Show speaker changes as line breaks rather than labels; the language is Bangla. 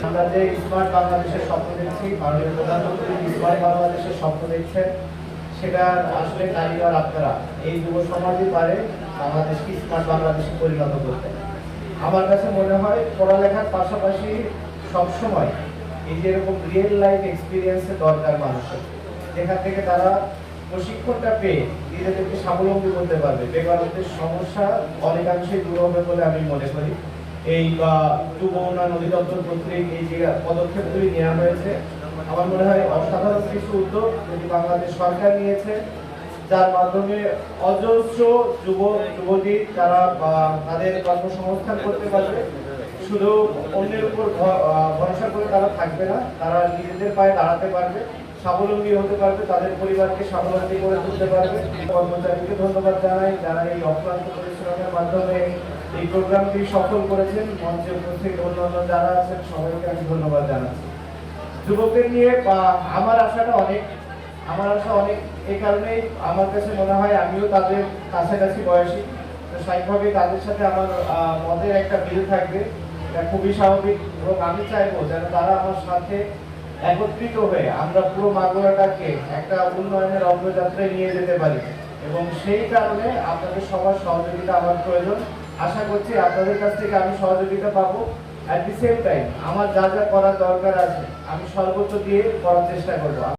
আমরা যে স্মার্ট বাংলাদেশের স্বপ্ন দেখছি, মাননীয় প্রধানমন্ত্রী স্মার্ট বাংলাদেশের স্বপ্ন দেখছেন, সেটা আসলে কারিগর আপনারা এই যুব সমাজই পারে বাংলাদেশকে স্মার্ট বাংলাদেশে পরিণত করতে। আমার কাছে মনে হয় পড়ালেখার পাশাপাশি সবসময় এই যে এরকম রিয়েল লাইফ এক্সপিরিয়েন্সের দরকার মানুষের, যেখান থেকে তারা প্রশিক্ষণটা পেয়ে নিজেদেরকে স্বাবলম্বী করতে পারবে। বেকারত্বের সমস্যা অনেকাংশেই দূর হবে বলে আমি মনে করি। এই যুব উন্নয়ন অধিদপ্তর কর্তৃক এই যে পদক্ষেপগুলি নেওয়া হয়েছে, আমার মনে হয় অসাধারণ কিছু উদ্যোগ যেটি বাংলাদেশ সরকার নিয়েছে, যার মাধ্যমে অজস্র যুবতী তারা তাদের কর্মসংস্থান করতে পারবে। শুধু অন্যের উপর ভরসা করে তারা থাকবে না, তারা নিজেদের পায়ে দাঁড়াতে পারবে, স্বাবলম্বী হতে পারবে, তাদের পরিবারকে স্বাবলম্বী করে তুলতে পারবে। কর্মচারীকে ধন্যবাদ জানাই যারা এই অক্লান্ত পরিশ্রমের মাধ্যমে এই প্রোগ্রামটি সফল করেছেন। মঞ্চে উপস্থিত অন্যান্য যারা আছেন সবাইকে আমি ধন্যবাদ জানাচ্ছি। যুবকদের নিয়ে আমার আশা অনেক এই কারণেই আমার কাছে মনে হয় আমিও তাদের কাছাকাছি বয়সী, তো স্বাভাবিকভাবে তাদের সাথে আমার মতের একটা মিল থাকবে, এটা খুবই স্বাভাবিক। এবং আমি চাইবো যেন তারা আমার সাথে একত্রিত হয়ে আমরা পুরো মাগুরাটাকে একটা উন্নয়নের অগ্রযাত্রায় নিয়ে যেতে পারি, এবং সেই কারণে আপনাদের সবার সহযোগিতা আমার প্রয়োজন। আশা করছি আপনাদের কাছ থেকে আমি সহযোগিতা পাবো। অ্যাট দি সেম টাইম আমার যা যা করার দরকার আছে আমি সর্বোচ্চ দিয়ে করার চেষ্টা করবো।